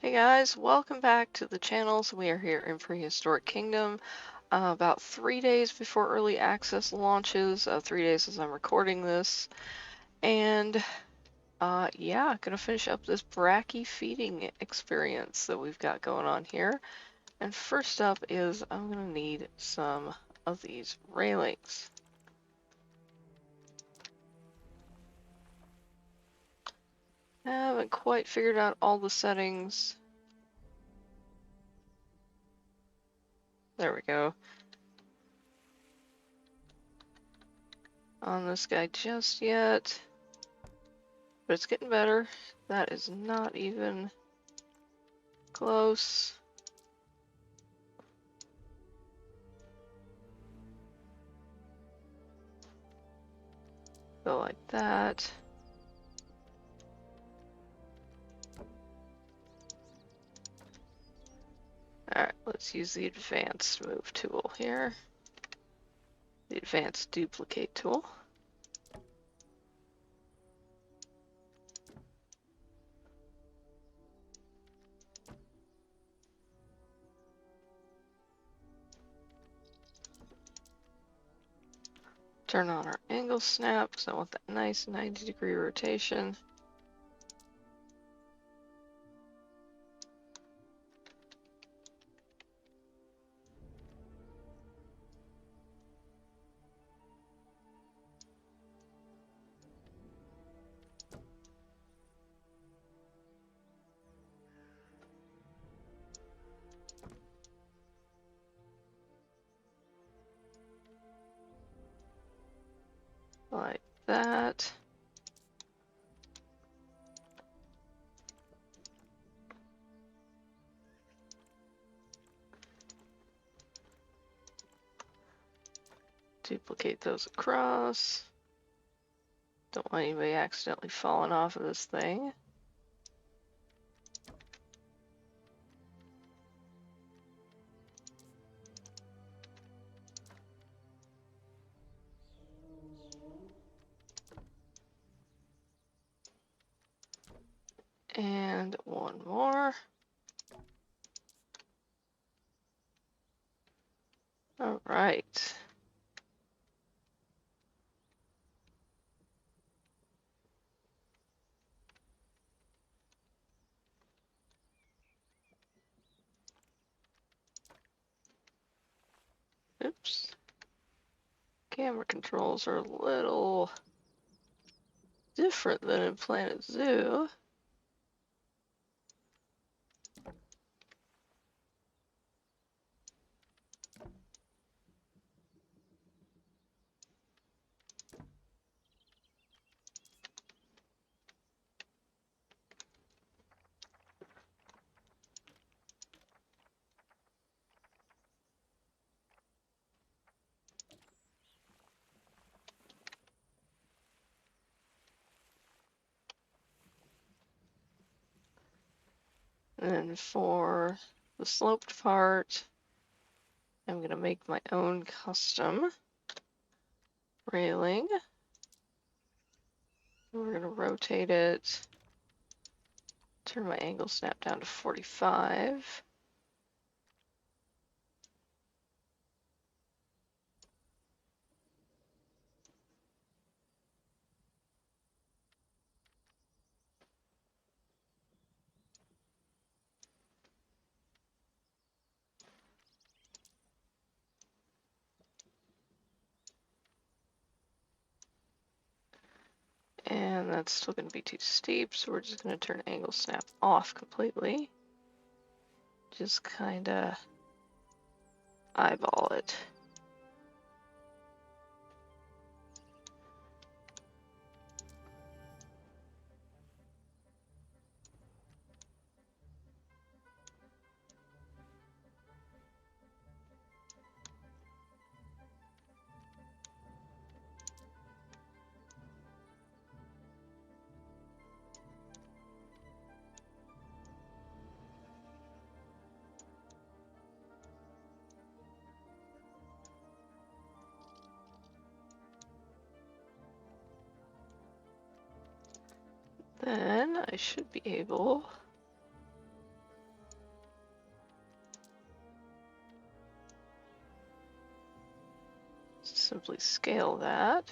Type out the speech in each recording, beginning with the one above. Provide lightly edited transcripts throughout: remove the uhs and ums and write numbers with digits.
Hey guys, welcome back to the channel. So we are here in Prehistoric Kingdom, about 3 days before early access launches. 3 days as I'm recording this, and yeah, gonna finish up this Brachie feeding experience that we've got going on here. And first up is I'm gonna need some of these railings. I haven't quite figured out all the settings. There we go. On this guy just yet. But it's getting better. That is not even close. Go like that. Alright, let's use the advanced move tool here. The advanced duplicate tool. Turn on our angle snap because I want that nice 90-degree rotation. Like that. Duplicate those across. Don't want anybody accidentally falling off of this thing. And one more. All right. Oops. Camera controls are a little different than in Planet Zoo. And for the sloped part, I'm going to make my own custom railing. We're going to rotate it, turn my angle snap down to 45. And that's still going to be too steep, so we're just going to turn angle snap off completely. Just kind of eyeball it. Then I should be able Simply scale that.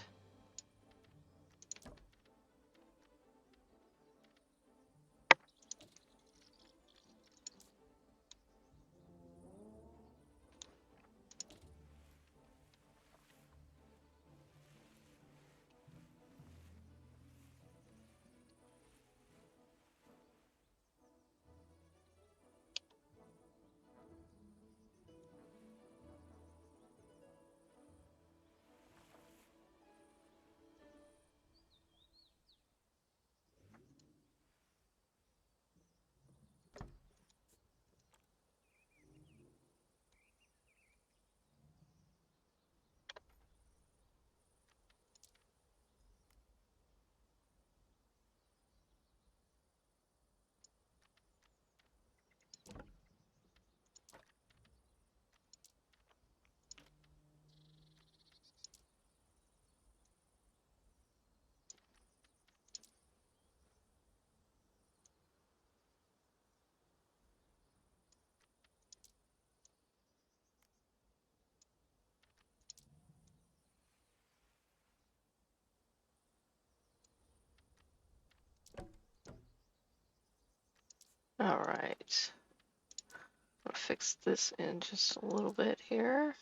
All right. I'll fix this in just a little bit here.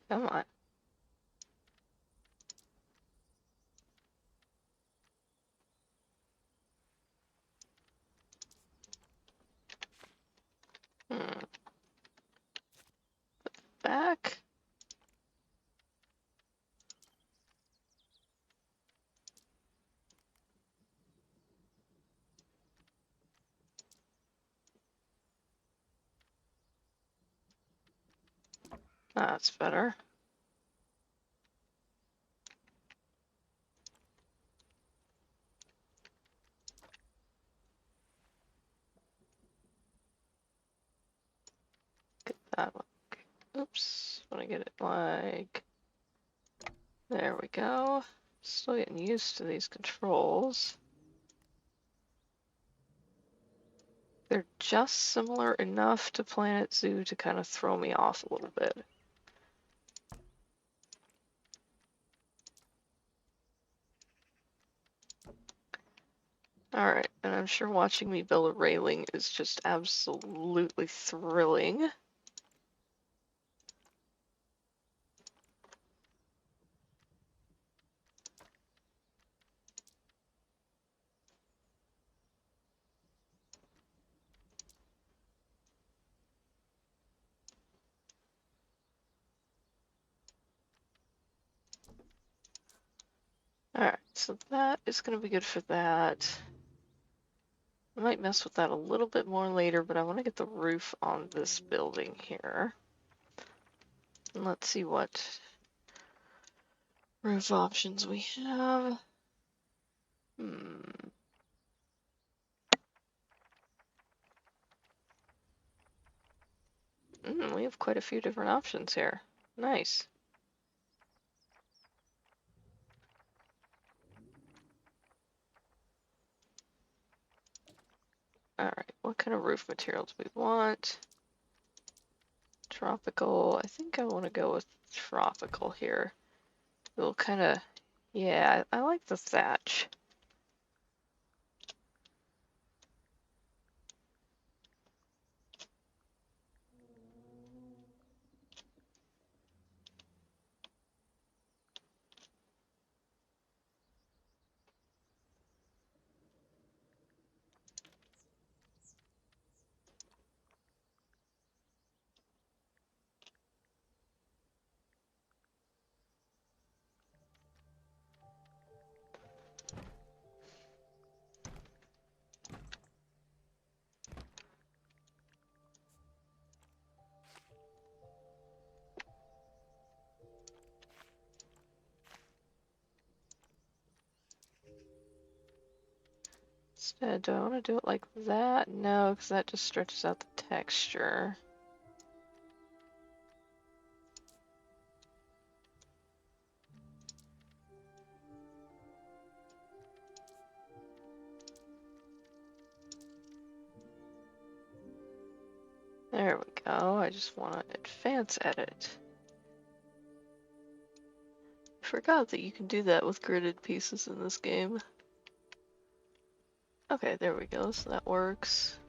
Come on. Hmm. Back. That's better. Get that one. Oops. Want to get it like... There we go. Still getting used to these controls. They're just similar enough to Planet Zoo to kind of throw me off a little bit. Alright, and I'm sure watching me build a railing is just absolutely thrilling. Alright, so that is going to be good for that. I might mess with that a little bit more later, but I want to get the roof on this building here. And let's see what roof options we have. We have quite a few different options here. Nice. Alright, what kind of roof materials do we want? Tropical. I think I want to go with tropical here. It'll kind of... Yeah, I like the thatch. Instead, do I want to do it like that? No, because that just stretches out the texture. There we go. I just want to advance edit. Forgot that you can do that with gridded pieces in this game. Okay, there we go. So that works.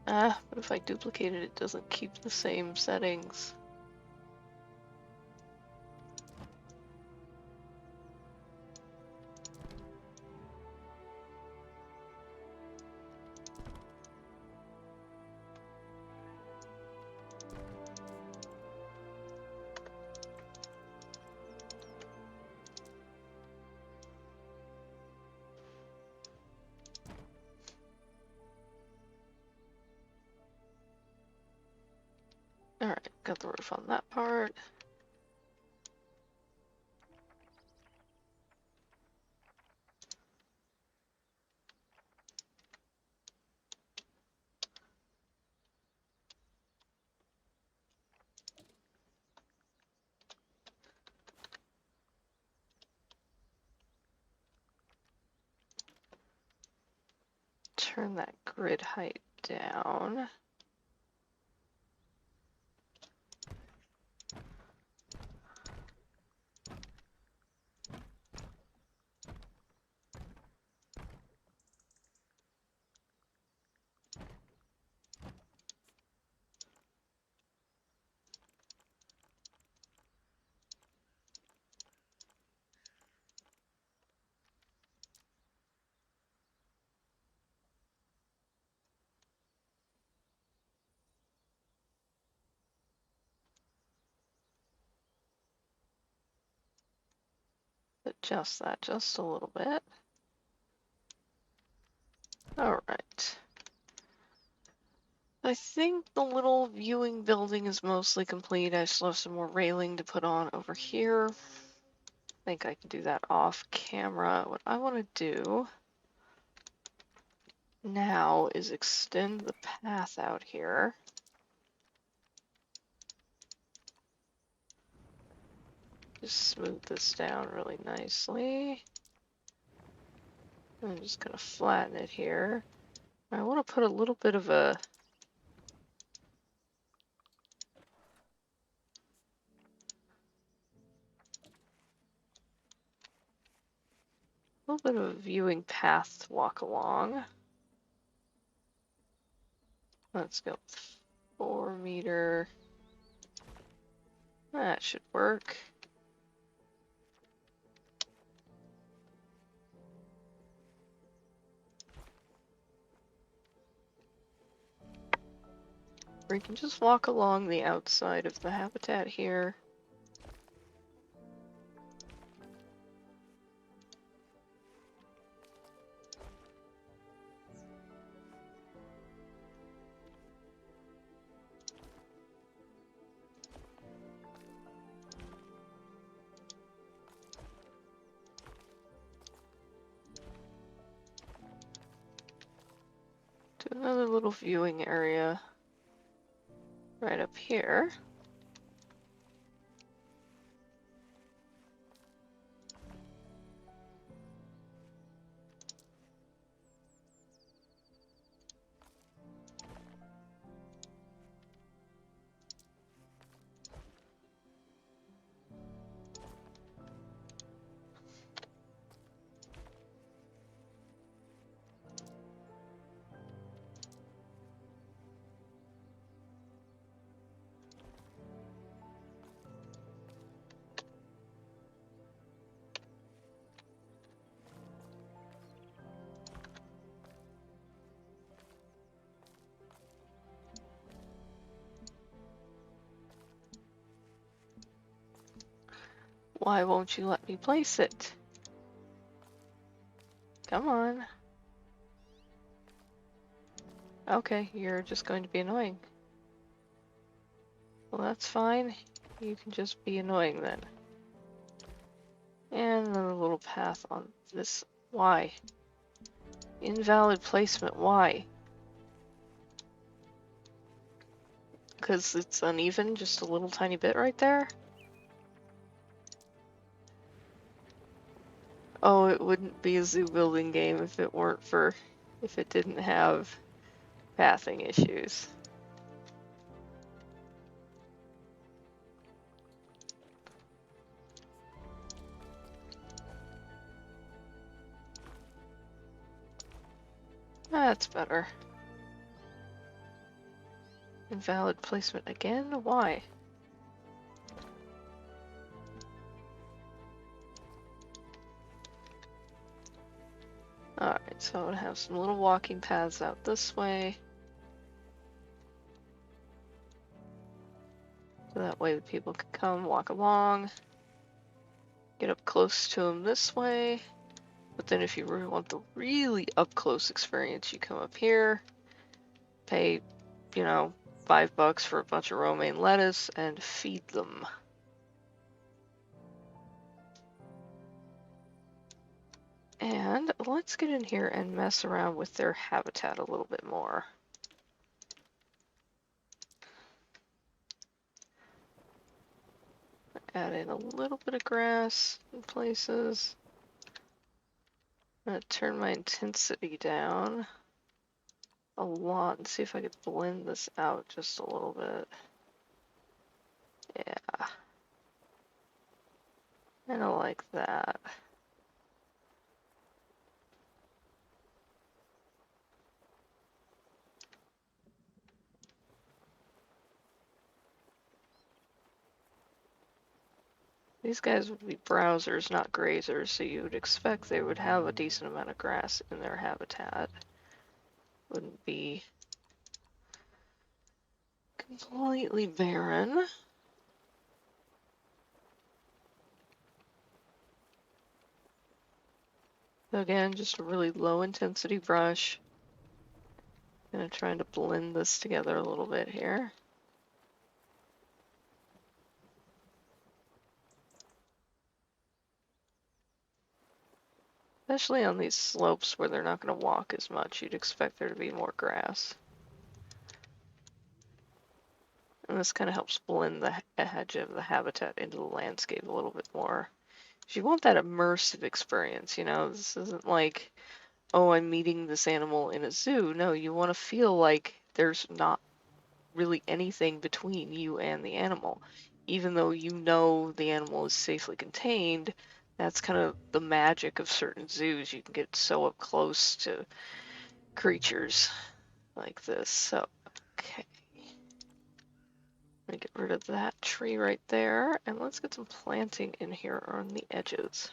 Ah, but if I duplicate it, it doesn't keep the same settings. Alright, got the roof on that part. Turn that grid height down. Adjust that just a little bit. Alright. I think the little viewing building is mostly complete. I still have some more railing to put on over here. I think I can do that off camera. What I want to do now is extend the path out here. Just smooth this down really nicely. I'm just going to flatten it here. I want to put a little bit of a viewing path to walk along. Let's go with 4 meter. That should work. We can just walk along the outside of the habitat here. To another little viewing area right up here. Why won't you let me place it? Come on. Okay, you're just going to be annoying. Well, that's fine. You can just be annoying then. And another little path on this. Why? Invalid placement. Why? Because it's uneven, just a little tiny bit right there? Oh, it wouldn't be a zoo building game if it weren't for if it didn't have pathing issues. That's better. Invalid placement again? Why? Alright, so I'm gonna have some little walking paths out this way. So that way the people can come, walk along, get up close to them this way. But then if you really want the really up-close experience, you come up here, pay, you know, $5 for a bunch of romaine lettuce, and feed them. And let's get in here and mess around with their habitat a little bit more. Add in a little bit of grass in places. I'm gonna turn my intensity down a lot and see if I could blend this out just a little bit. Yeah. And I like that. These guys would be browsers, not grazers, so you would expect they would have a decent amount of grass in their habitat. Wouldn't be completely barren. So again, just a really low intensity brush. Gonna try to blend this together a little bit here. Especially on these slopes where they're not going to walk as much, you'd expect there to be more grass. And this kind of helps blend the edge of the habitat into the landscape a little bit more. If you want that immersive experience, you know, this isn't like, oh, I'm meeting this animal in a zoo. No, you want to feel like there's not really anything between you and the animal. Even though you know the animal is safely contained, that's kind of the magic of certain zoos. You can get so up close to creatures like this. So, okay. I'm gonna get rid of that tree right there, and let's get some planting in here on the edges.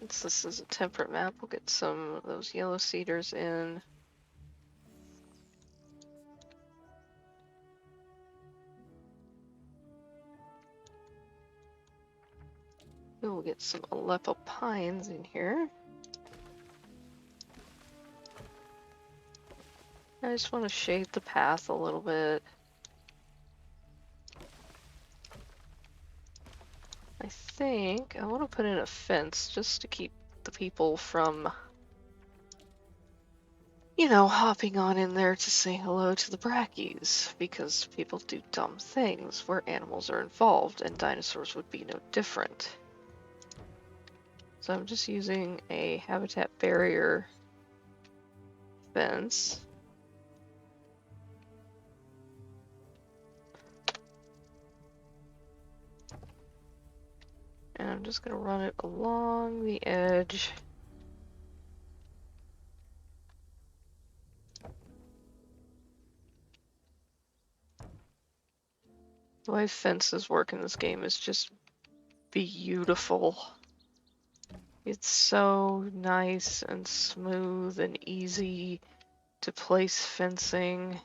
Since this is a temperate map, we'll get some of those yellow cedars in. We'll get some Aleppo pines in here. I just want to shade the path a little bit. I think I want to put in a fence just to keep the people from, you know, hopping on in there to say hello to the Brachies, because people do dumb things where animals are involved, and dinosaurs would be no different. So I'm just using a habitat barrier fence. And I'm just going to run it along the edge. The way fences work in this game is just beautiful. It's so nice and smooth and easy to place fencing.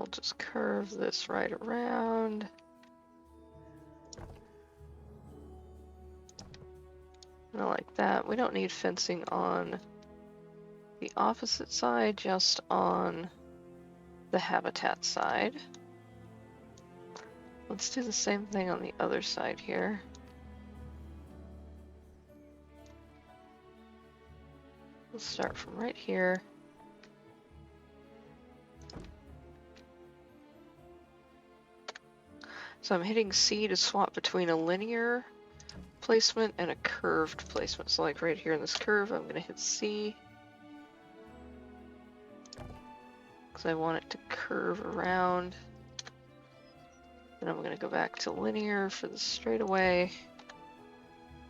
we'll just curve this right around. And like that. We don't need fencing on the opposite side, just on the habitat side. Let's do the same thing on the other side here. We'll start from right here. So I'm hitting C to swap between a linear placement and a curved placement. So like right here in this curve, I'm going to hit C because I want it to curve around. Then I'm going to go back to linear for the straightaway,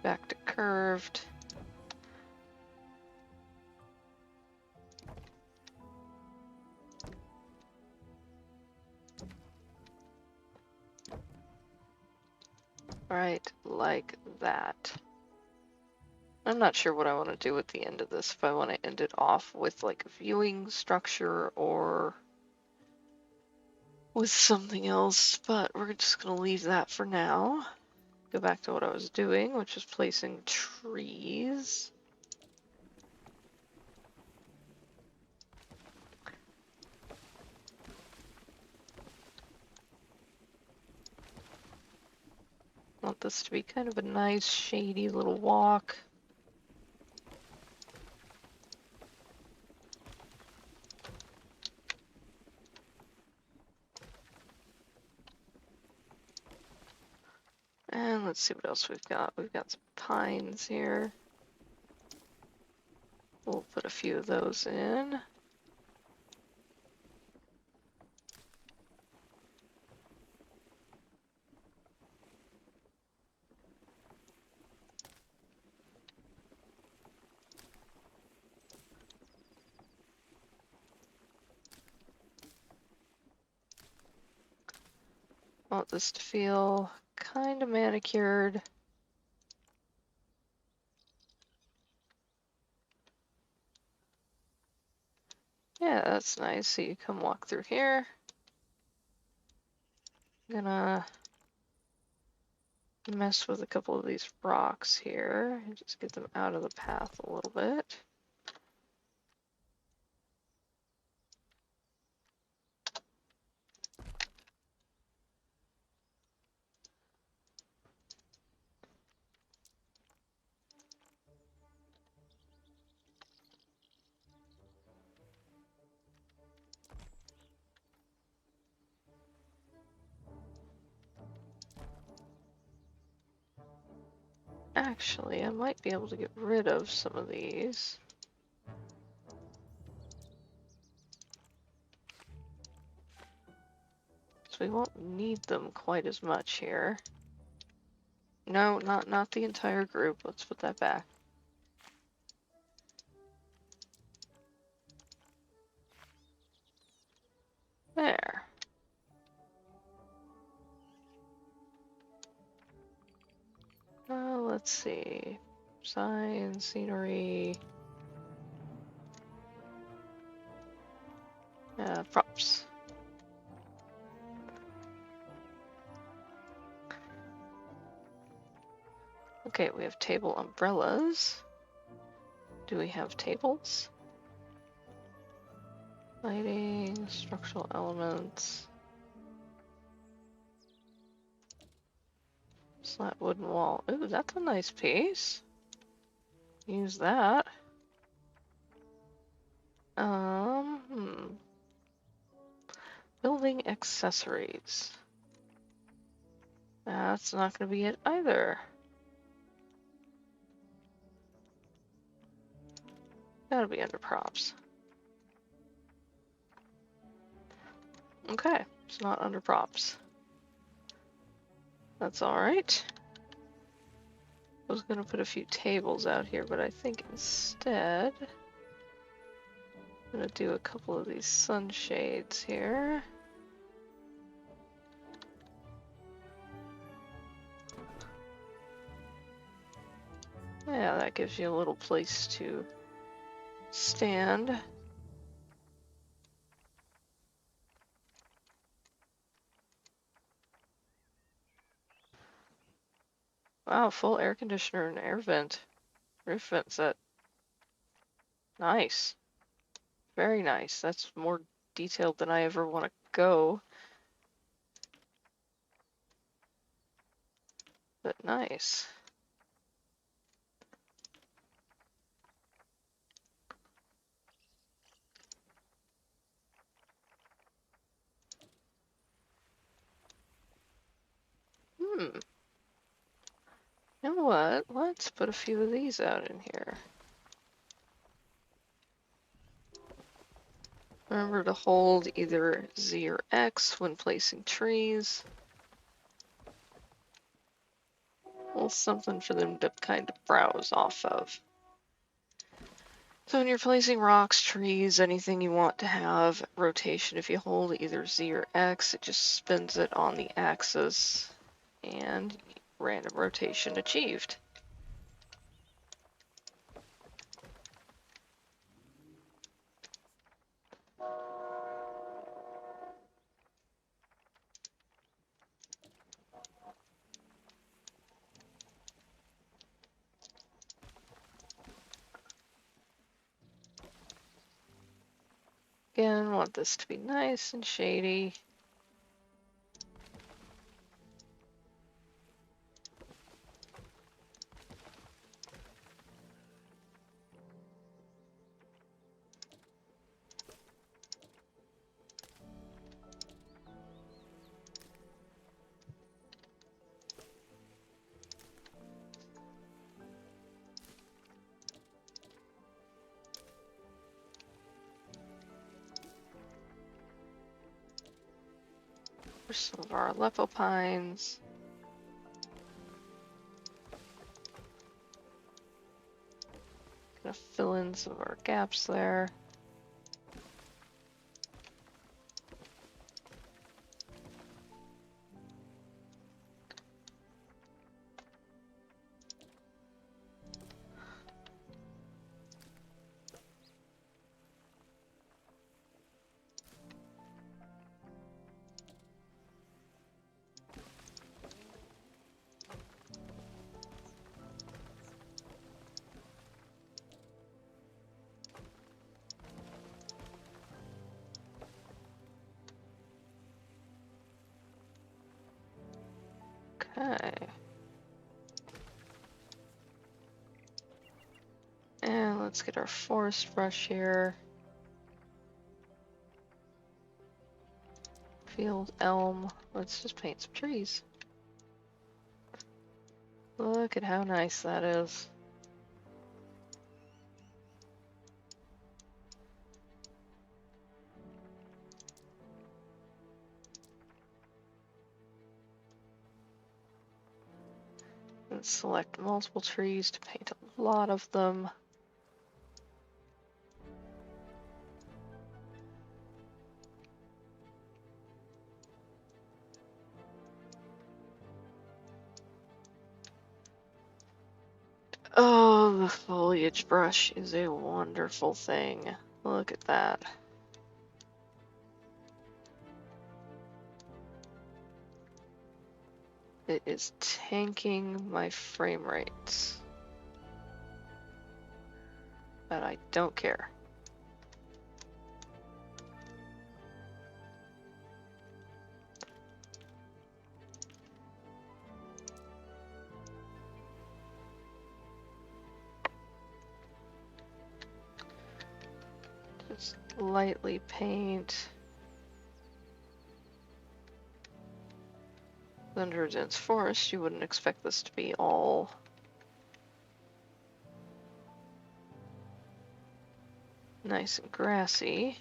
back to curved. Right, like that. I'm not sure what I want to do at the end of this, if I want to end it off with like a viewing structure or with something else, but we're just going to leave that for now. Go back to what I was doing, which is placing trees. I want this to be kind of a nice, shady little walk. And let's see what else we've got. We've got some pines here. We'll put a few of those in. I want this to feel kind of manicured. Yeah, that's nice. So you come walk through here. I'm gonna mess with a couple of these rocks here and just get them out of the path a little bit. Actually, I might be able to get rid of some of these. So we won't need them quite as much here. No, not the entire group. Let's put that back. There. Let's see. Sign, scenery. Props. Okay, we have table umbrellas. Do we have tables? Lighting, structural elements. Slat wooden wall. Ooh, that's a nice piece. Use that. Building accessories. That's not going to be it either. Gotta be under props. Okay, it's not under props. That's alright. I was gonna put a few tables out here, but I think instead I'm gonna do a couple of these sunshades here. Yeah, that gives you a little place to stand. Wow, full air conditioner and air vent. Roof vent set. Nice. Very nice. That's more detailed than I ever want to go. But nice. Hmm. You know what? Let's put a few of these out in here. Remember to hold either Z or X when placing trees. Well, something for them to kind of browse off of. So when you're placing rocks, trees, anything you want to have rotation, if you hold either Z or X, it just spins it on the axis and random rotation achieved. Again, want this to be nice and shady. Here's some of our Aleppo pines. Gonna fill in some of our gaps there. Okay. And let's get our forest brush here. Field elm. Let's just paint some trees. Look at how nice that is. And select multiple trees to paint a lot of them. Oh, the foliage brush is a wonderful thing. Look at that. It is tanking my frame rates. But I don't care. Just lightly paint. Under a dense forest, you wouldn't expect this to be all nice and grassy.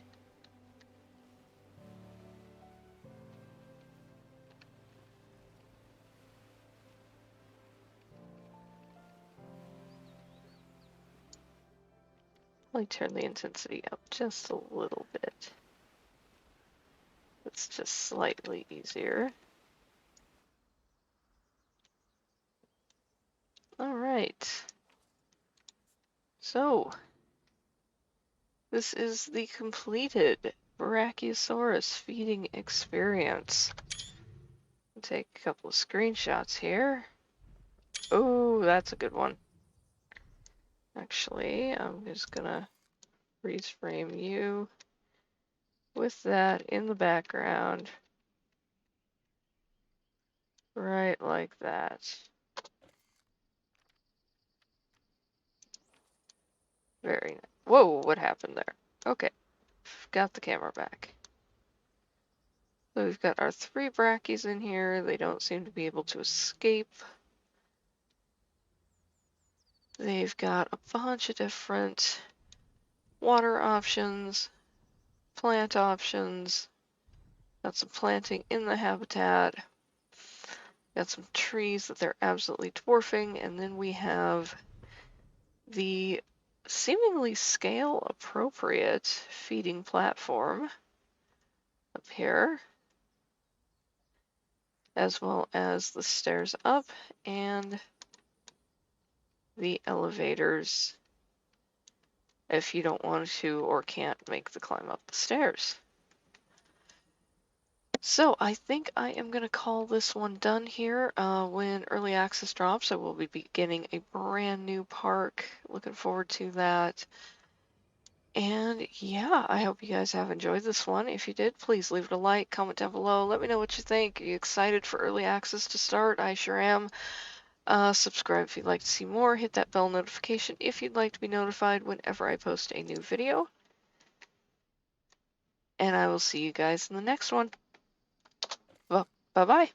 Let me turn the intensity up just a little bit. It's just slightly easier. All right. So, this is the completed Brachiosaurus feeding experience. I'll take a couple of screenshots here. Oh, that's a good one. Actually, I'm just gonna freeze frame you with that in the background. Right like that. Very nice. Whoa, what happened there? Okay, got the camera back. So we've got our 3 brackies in here. They don't seem to be able to escape. They've got a bunch of different water options, plant options. Got some planting in the habitat. Got some trees that they're absolutely dwarfing. And then we have the seemingly scale appropriate feeding platform up here, as well as the stairs up and the elevators if you don't want to or can't make the climb up the stairs. So I think I am going to call this one done here. When early access drops, I will be beginning a brand new park. Looking forward to that. And yeah, I hope you guys have enjoyed this one. If you did, please leave it a like, comment down below. Let me know what you think. Are you excited for early access to start? I sure am. Subscribe if you'd like to see more. Hit that bell notification if you'd like to be notified whenever I post a new video. And I will see you guys in the next one. Well, bye-bye.